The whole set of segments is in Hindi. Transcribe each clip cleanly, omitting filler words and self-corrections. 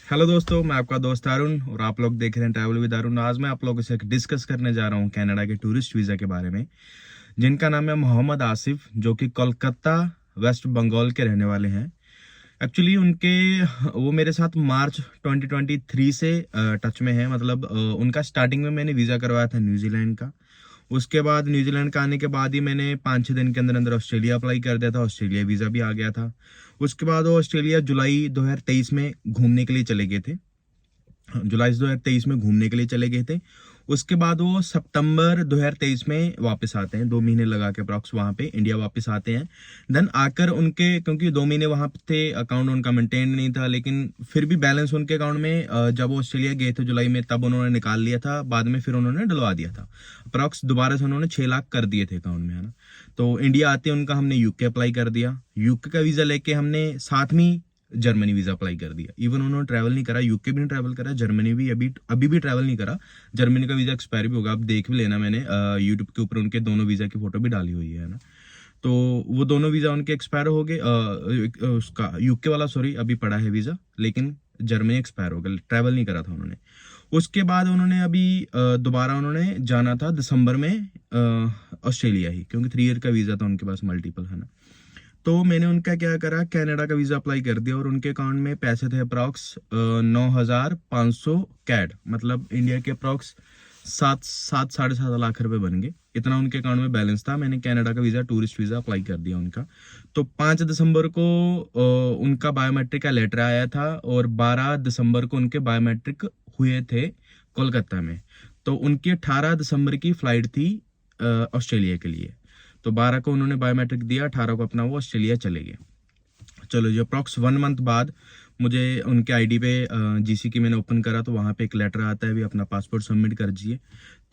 हेलो दोस्तों, मैं आपका दोस्त अरुण और आप लोग देख रहे हैं ट्रैवल विद अरुण। आज मैं आप लोगों से डिस्कस करने जा रहा हूं कनाडा के टूरिस्ट वीज़ा के बारे में, जिनका नाम है मोहम्मद आसिफ, जो कि कोलकाता वेस्ट बंगाल के रहने वाले हैं। एक्चुअली वो मेरे साथ मार्च 2023 से टच में है। मतलब उनका स्टार्टिंग में मैंने वीज़ा करवाया था न्यूजीलैंड का। उसके बाद न्यूजीलैंड का आने के बाद ही मैंने 5-6 दिन के अंदर अंदर ऑस्ट्रेलिया अप्लाई कर दिया था। ऑस्ट्रेलिया वीज़ा भी आ गया था। उसके बाद वो ऑस्ट्रेलिया जुलाई 2023 में घूमने के लिए चले गए थे। जुलाई 2023 में घूमने के लिए चले गए थे। उसके बाद वो सितंबर 2023 में वापस आते हैं, 2 महीने लगा के अप्रॉक्स वहाँ पे इंडिया वापस आते हैं। देन आकर उनके, क्योंकि 2 महीने वहाँ पे थे, अकाउंट उनका मेंटेन नहीं था, लेकिन फिर भी बैलेंस उनके अकाउंट में जब वो ऑस्ट्रेलिया गए थे जुलाई में, तब उन्होंने निकाल लिया था। बाद में फिर उन्होंने डलवा दिया था। अप्रॉक्स दोबारा से उन्होंने 6 लाख कर दिए थे अकाउंट में, है ना। तो इंडिया आते उनका हमने यूके अप्लाई कर दिया। यूके का वीज़ा लेके हमने साथ में जर्मनी वीजा अप्लाई कर दिया। इवन उन्होंने ट्रैवल नहीं करा, यूके भी नहीं ट्रैवल करा, जर्मनी भी अभी अभी भी ट्रैवल नहीं करा। जर्मनी का वीजा एक्सपायर भी होगा, आप देख भी लेना, मैंने यूट्यूब के ऊपर उनके दोनों वीजा की फोटो भी डाली हुई है ना। तो वो दोनों वीजा उनके एक्सपायर हो गए। उसका यूके वाला, सॉरी, अभी पड़ा है वीजा, लेकिन जर्मनी एक्सपायर हो गया, ट्रैवल नहीं करा था उन्होंने। उसके बाद उन्होंने अभी दोबारा उन्होंने जाना था दिसंबर में ऑस्ट्रेलिया ही, क्योंकि 3 ईयर का वीजा था उनके पास, मल्टीपल, है ना। तो मैंने उनका क्या करा, कनाडा का वीज़ा अप्लाई कर दिया और उनके अकाउंट में पैसे थे अप्रॉक्स 9,500 कैड, मतलब इंडिया के अप्रॉक्स 7-7 साढ़े 7 लाख रुपए बन गए। इतना उनके अकाउंट में बैलेंस था। मैंने कनाडा का वीज़ा, टूरिस्ट वीज़ा अप्लाई कर दिया उनका। तो 5 दिसंबर को उनका बायोमेट्रिक का लेटर आया था और 12 दिसंबर को उनके बायोमेट्रिक हुए थे कोलकाता में। तो उनकी 18 दिसंबर की फ्लाइट थी ऑस्ट्रेलिया के लिए। तो 12 को उन्होंने बायोमेट्रिक दिया, 18 को अपना वो ऑस्ट्रेलिया चले गए। चलो जी, अप्रॉक्स 1 मंथ बाद मुझे उनके आईडी पे जीसी की मैंने ओपन करा, तो वहाँ पे एक लेटर आता है भी अपना पासपोर्ट सबमिट कर दीजिए।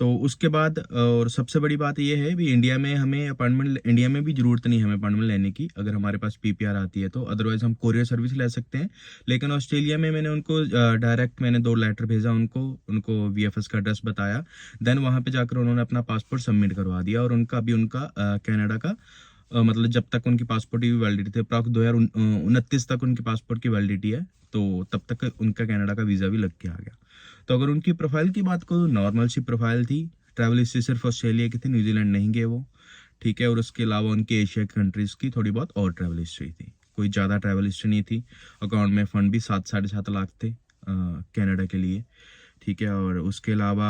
तो उसके बाद और सबसे बड़ी बात ये है भी, इंडिया में हमें अपॉइंटमेंट, इंडिया में भी जरूरत नहीं है हमें अपॉइंटमेंट लेने की, अगर हमारे पास पीपीआर आती है तो। अदरवाइज हम कोरियर सर्विस ले सकते हैं। लेकिन ऑस्ट्रेलिया में मैंने उनको डायरेक्ट मैंने 2 लेटर भेजा उनको उनको वीएफएस का एड्रेस बताया। देन वहाँ पे जाकर उन्होंने अपना पासपोर्ट सबमिट करवा दिया और उनका अभी उनका कनाडा का मतलब जब तक उनकी पासपोर्ट की वैलिडिटी थी, अप्रॉक्स 2029 तक उनकी पासपोर्ट की वैलिडिटी है, तो तब तक उनका कनाडा का वीज़ा भी लग के आ गया। तो अगर उनकी प्रोफाइल की बात करूँ, नॉर्मल सी प्रोफाइल थी। ट्रैवल हिस्ट्री सिर्फ ऑस्ट्रेलिया की थी, न्यूजीलैंड नहीं गए वो, ठीक है। और उसके अलावा उनके एशिया कंट्रीज़ की थोड़ी बहुत और ट्रैवल हिस्ट्री थी, कोई ज़्यादा ट्रैवल हिस्ट्री नहीं थी। अकाउंट में फ़ंड भी 7-7.5 लाख थे कनाडा के लिए, ठीक है। और उसके अलावा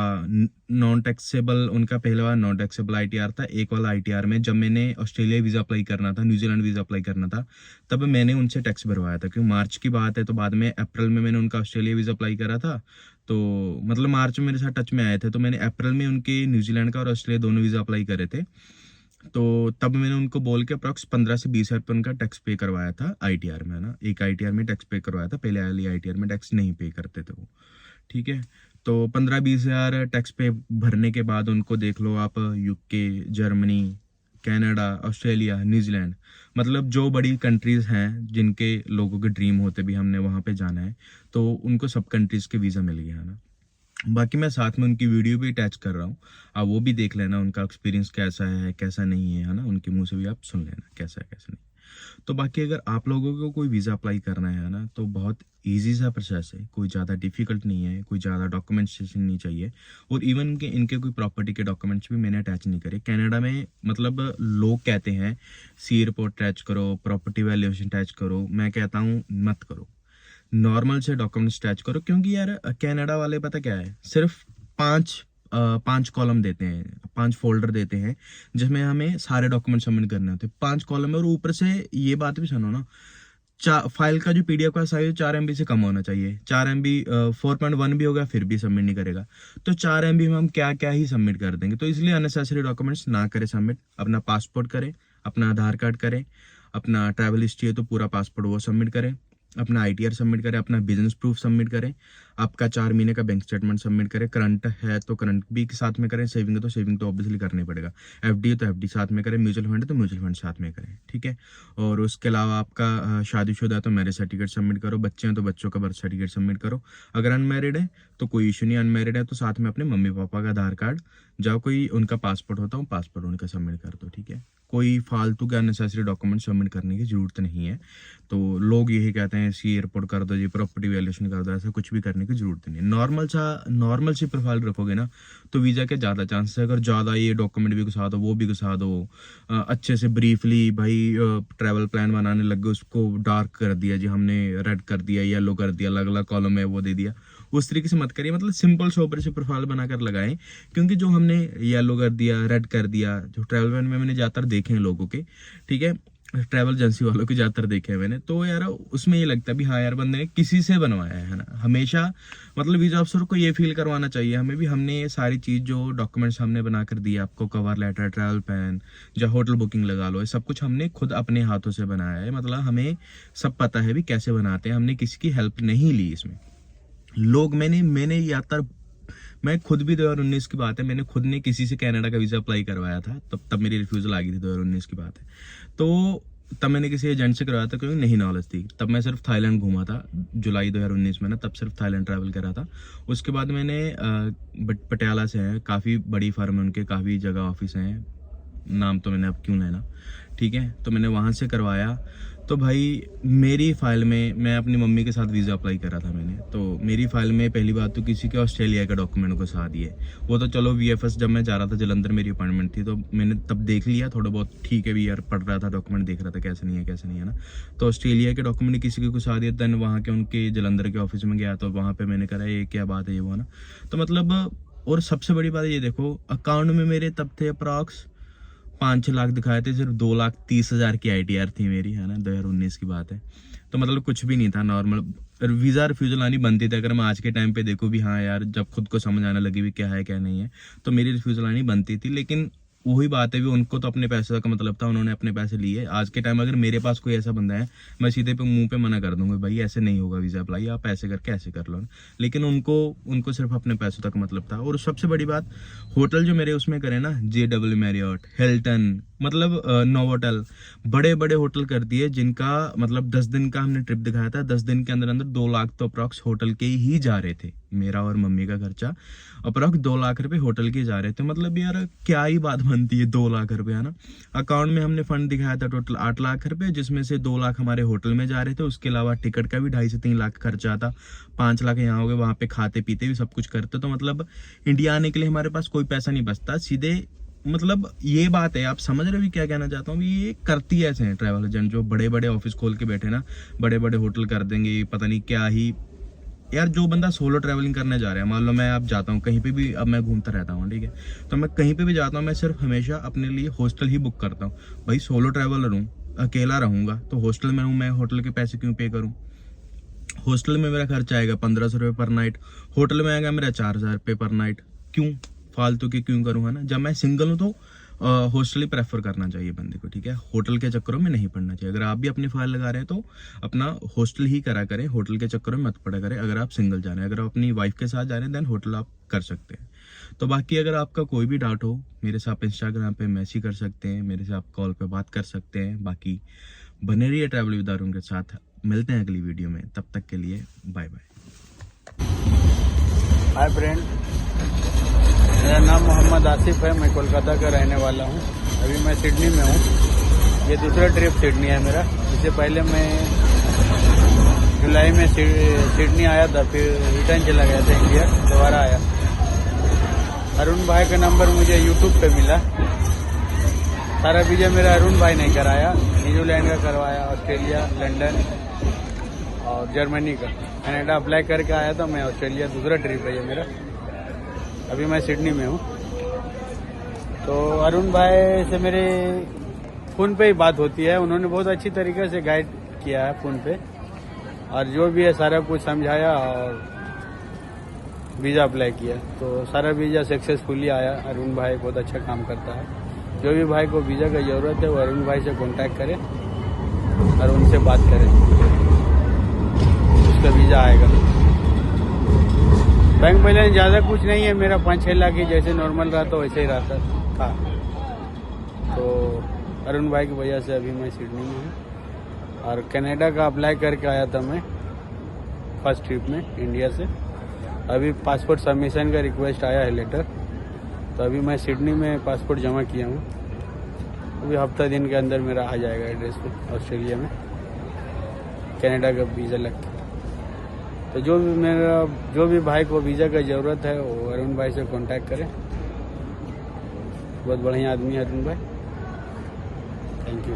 नॉन टैक्सेबल, उनका पहला वाला नॉन टैक्सेबल आईटीआर था। एक वाला आईटीआर में जब मैंने ऑस्ट्रेलिया वीज़ा अप्लाई करना था, न्यूजीलैंड वीज़ा अप्लाई करना था, तब मैंने उनसे टैक्स भरवाया था, क्योंकि मार्च की बात है। तो बाद में अप्रैल में मैंने उनका ऑस्ट्रेलिया वीज़ा अप्लाई करा था। तो मतलब मार्च में मेरे साथ टच में आए थे, तो मैंने अप्रैल में उनके न्यूजीलैंड का और ऑस्ट्रेलिया दोनों वीज़ा अप्लाई करे थे। तो तब मैंने उनको बोल के अप्रॉक्स 15 से 20 हज़ार उनका टैक्स पे करवाया था आईटीआर में, ना। एक आईटीआर में टैक्स पे करवाया था, पहले वाली आईटीआर में टैक्स नहीं पे करते थे वो, ठीक है। तो 15-20 हज़ार टैक्स पे भरने के बाद उनको देख लो आप, UK, Germany, Canada, Australia, New Zealand, मतलब जो बड़ी कंट्रीज़ हैं जिनके लोगों के ड्रीम होते भी हमने वहाँ पे जाना है, तो उनको सब कंट्रीज़ के वीज़ा मिल गया, है ना। बाकी मैं साथ में उनकी वीडियो भी अटैच कर रहा हूँ, आप वो भी देख लेना, उनका एक्सपीरियंस कैसा है कैसा नहीं है ना। उनके मुंह से भी आप सुन लेना कैसा है कैसा नहीं। तो बाकी अगर आप लोगों को कोई वीज़ा अप्लाई करना है ना, तो बहुत इजी सा प्रोसेस है, कोई ज़्यादा डिफिकल्ट नहीं है, कोई ज़्यादा डॉक्यूमेंटेशन नहीं चाहिए। और इवन के इनके कोई प्रॉपर्टी के डॉक्यूमेंट्स भी मैंने अटैच नहीं करे। कनाडा में मतलब लोग कहते हैं सी रिपोर्ट अटैच करो, प्रॉपर्टी वैल्यूएशन अटैच करो, मैं कहता हूँ मत करो, नॉर्मल से डॉक्यूमेंट्स अटैच करो। क्योंकि यार कनाडा वाले पता क्या है, सिर्फ 5 कॉलम देते हैं, 5 फोल्डर देते हैं, जिसमें हमें सारे डॉक्यूमेंट सबमिट करने होते हैं। 5 कॉलम है, और ऊपर से ये बात भी सुनो ना, फाइल का जो पीडीएफ का साइज 4 MB से कम होना चाहिए। 4 MB 4.1 भी होगा फिर भी सबमिट नहीं करेगा। तो 4 MB में हम क्या क्या ही सबमिट कर देंगे। तो इसलिए अननेसेसरी डॉक्यूमेंट्स ना करें सबमिट। अपना पासपोर्ट करें, अपना आधार कार्ड करें, अपना ट्रैवल हिस्ट्री है तो पूरा पासपोर्ट वो सबमिट करें, अपना आईटीआर सबमिट करें, अपना बिजनेस प्रूफ सबमिट करें, आपका 4 महीने का बैंक स्टेटमेंट सबमिट करें, करंट है तो करंट भी साथ में करें, सेविंग है तो सेविंग तो ऑब्वियसली करना ही पड़ेगा, एफडी है तो एफडी साथ में करें, म्यूचुअल फंड है तो म्यूचुअल फंड साथ में करें, ठीक है। और उसके अलावा आपका शादीशुदा है तो मैरिज सर्टिफिकेट सबमिट करो, बच्चे हैं तो बच्चों का बर्थ सर्टिफिकेट सबमिट करो, अगर अनमैरिड है तो कोई इशू नहीं, अनमैरिड है तो साथ में अपने मम्मी पापा का आधार कार्ड, जहाँ कोई उनका पासपोर्ट होता है पासपोर्ट उनका सबमिट कर दो, ठीक है। कोई फालतू के अननेसेसरी डॉक्यूमेंट सबमिट करने की जरूरत नहीं है। तो लोग यही कहते हैं सी एयरपोर्ट कर दो जी, प्रॉपर्टी वैल्यूएशन कर दो, ऐसा कुछ भी करने की जरूरत नहीं है। नॉर्मल सी प्रोफाइल रखोगे ना तो वीज़ा के ज़्यादा चांसेस है। अगर ज़्यादा ये डॉक्यूमेंट भी घुसा दो, वो भी घुसा दो, अच्छे से ब्रीफली भाई ट्रैवल प्लान बनाने लग गए, उसको डार्क कर दिया जी हमने, रेड कर दिया, येलो कर दिया, अलग अलग कॉलम है वो दे दिया, उस तरीके से मत करिए। मतलब सिंपल सोबर से प्रोफाइल बनाकर लगाएं, क्योंकि जो हमने येलो कर दिया, रेड कर दिया, जो ट्रैवल प्लान में मैंने ज़्यादातर देखे हैं लोगों के, ठीक है, ट्रैवल एजेंसी वालों के ज़्यादातर देखे हैं मैंने, तो यार उसमें ये लगता है भी हाँ यार बंदे ने किसी से बनवाया है ना। हमेशा मतलब वीज़ा अफसर को ये फील करवाना चाहिए हमें भी, हमने ये सारी चीज़ जो डॉक्यूमेंट्स हमने बना कर दिया आपको, कवर लेटर, ट्रैवल प्लान, या होटल बुकिंग लगा लो, ये सब कुछ हमने खुद अपने हाथों से बनाया है। मतलब हमें सब पता है भी कैसे बनाते हैं, हमने किसी की हेल्प नहीं ली इसमें। लोग मैंने यात्रा, मैं खुद भी 2019 की बात है, मैंने खुद ने किसी से कनाडा का वीज़ा अप्लाई करवाया था, तब मेरी रिफ्यूज़ल आ गई थी, 2019 की बात है। तो तब मैंने किसी एजेंट से करवाया था क्योंकि नहीं नॉलेज थी, तब मैं सिर्फ थाईलैंड घूमा था जुलाई 2019 में ना, तब सिर्फ थाईलैंड ट्रैवल करा था। उसके बाद मैंने पटियाला से हैं, काफ़ी बड़ी फर्म है उनके, काफ़ी जगह ऑफिस हैं, नाम तो मैंने अब क्यों लेना, ठीक है। तो मैंने वहाँ से करवाया। तो भाई मेरी फ़ाइल में, मैं अपनी मम्मी के साथ वीज़ा अप्लाई करा था मैंने, तो मेरी फ़ाइल में पहली बात तो किसी के ऑस्ट्रेलिया का डॉक्यूमेंट को साथ दिए, वो तो चलो वीएफएस जब मैं जा रहा था जलंधर, मेरी अपॉइंटमेंट थी, तो मैंने तब देख लिया थोड़ा बहुत, ठीक है भी यार, पढ़ रहा था डॉक्यूमेंट, देख रहा था कैसे नहीं है ना। तो ऑस्ट्रेलिया के डॉक्यूमेंट किसी के घुसा दिया, दैन वहाँ के उनके जलंधर के ऑफिस में गया, तो वहाँ पर मैंने करा ये क्या बात है ये वो ना। तो मतलब, और सबसे बड़ी बात ये देखो, अकाउंट में मेरे तब थे अप्रॉक्स 5-6 लाख दिखाए थे, सिर्फ 2,30,000 की ITR थी मेरी, है ना, 2019 की बात है। तो मतलब कुछ भी नहीं था, नॉर्मल वीज़ा रिफ्यूज़ल आनी बनती थी। अगर मैं आज के टाइम पे देखूँ भी हाँ यार, जब खुद को समझ आने लगी भी क्या है क्या नहीं है, तो मेरी रिफ्यूज़ल आनी बनती थी। लेकिन वही बात है भी, उनको तो अपने पैसे का मतलब था, उन्होंने अपने पैसे लिए। आज के टाइम अगर मेरे पास कोई ऐसा बंदा है, मैं सीधे पे मुंह पे मना कर दूंगा, भाई ऐसे नहीं होगा वीज़ा अप्लाई, आप ऐसे करके ऐसे कर लो। लेकिन उनको सिर्फ अपने पैसों तक मतलब था। और सबसे बड़ी बात, होटल जो मेरे उसमें करे ना, JW मैरियट, हिल्टन, मतलब नोवोटेल, बड़े बड़े होटल कर दिए, जिनका मतलब 10 दिन का हमने ट्रिप दिखाया था, 10 दिन के अंदर 2 लाख तो अप्रॉक्स होटल के ही जा रहे थे, मेरा और मम्मी का खर्चा अप्रॉक्स 2 लाख रुपए होटल के जा रहे थे। मतलब यार क्या ही बात बनती है 2 लाख रुपए, है ना। अकाउंट में हमने फंड दिखाया था टोटल 8 लाख रुपए, जिसमें से 2 लाख हमारे होटल में जा रहे थे, उसके अलावा टिकट का भी 2.5 से 3 लाख खर्चा था, 5 लाख यहाँ हो गए, वहाँ पे खाते पीते भी सब कुछ करते। तो मतलब इंडिया आने के लिए हमारे पास कोई पैसा नहीं बचता सीधे। मतलब ये बात है, आप समझ रहे हो क्या कहना चाहता हूँ, ये करती ऐसे हैं ट्रैवल एजेंट, जो बड़े बड़े ऑफिस खोल के बैठे ना, बड़े बड़े होटल कर देंगे, पता नहीं क्या ही। यार जो बंदा सोलो ट्रैवलिंग करने जा रहा है, मान लो मैं आप जाता हूँ कहीं पे भी, अब मैं घूमता रहता हूँ, ठीक है, तो मैं कहीं पे भी जाता हूँ, मैं सिर्फ हमेशा अपने लिए हॉस्टल ही बुक करता हूँ। भाई सोलो ट्रैवलर हूँ, अकेला रहूँगा तो हॉस्टल में हूँ, मैं होटल के पैसे क्यों पे करूँ। हॉस्टल में मेरा खर्चा आएगा 1500 रुपये पर नाइट, होटल में आएगा मेरा 4000 रुपये पर नाइट, क्यों फालतू के क्यों करूँ, है ना। जब मैं सिंगल हूँ तो हॉस्टल ही प्रेफर करना चाहिए बंदे को, ठीक है, होटल के चक्करों में नहीं पड़ना चाहिए। अगर आप भी अपनी फाइल लगा रहे हैं तो अपना हॉस्टल ही करा करें, होटल के चक्करों में मत पड़ा करें। अगर आप सिंगल जा रहे हैं, अगर आप अपनी वाइफ के साथ जा रहे हैं, देन होटल आप कर सकते हैं। तो बाकी अगर आपका कोई भी डाउट हो, मेरे से आप इंस्टाग्राम पे मैसेज कर सकते हैं, मेरे से आप कॉल पे बात कर सकते हैं। बाकी बने रहिए ट्रैवल विद अरुण के साथ, मिलते हैं अगली वीडियो में, तब तक के लिए बाय बाय। हाय फ्रेंड, मेरा नाम मोहम्मद आसिफ है, मैं कोलकाता का रहने वाला हूँ। अभी मैं सिडनी में हूँ, ये दूसरा ट्रिप सिडनी है मेरा। इससे पहले मैं जुलाई में सिडनी आया था, फिर रिटर्न चला गया था इंडिया, दोबारा आया। अरुण भाई का नंबर मुझे यूट्यूब पे मिला। सारा वीज़ा मेरा अरुण भाई ने कराया, न्यूजीलैंड का करवाया, ऑस्ट्रेलिया, लंदन और जर्मनी का। कनाडा अप्लाई करके आया था मैं, ऑस्ट्रेलिया दूसरा ट्रिप है ये मेरा। अभी मैं सिडनी में हूँ। तो अरुण भाई से मेरे फ़ोन पे ही बात होती है, उन्होंने बहुत अच्छी तरीके से गाइड किया है फ़ोन पे, और जो भी है सारा कुछ समझाया और वीज़ा अप्लाई किया, तो सारा वीज़ा सक्सेसफुली आया। अरुण भाई बहुत अच्छा काम करता है। जो भी भाई को वीज़ा का ज़रूरत है वो अरुण भाई से कांटेक्ट करें और उनसे बात करें, उसका वीज़ा आएगा। बैंक बैलेंस ज़्यादा कुछ नहीं है मेरा, 5-6 लाख ही, जैसे नॉर्मल रहा तो वैसे ही रहता था। तो अरुण भाई की वजह से अभी मैं सिडनी में हूँ और कनाडा का अप्लाई करके आया था मैं फर्स्ट ट्रिप में इंडिया से। अभी पासपोर्ट सबमिशन का रिक्वेस्ट आया है लेटर, तो अभी मैं सिडनी में पासपोर्ट जमा किया हूँ। अभी हफ्ता दिन के अंदर मेरा आ जाएगा एड्रेस पे ऑस्ट्रेलिया में, कनाडा का वीज़ा लग के। तो जो भी भाई को वीज़ा का ज़रूरत है वो अरुण भाई से कांटेक्ट करें। बहुत बढ़िया आदमी है अरुण भाई, थैंक यू।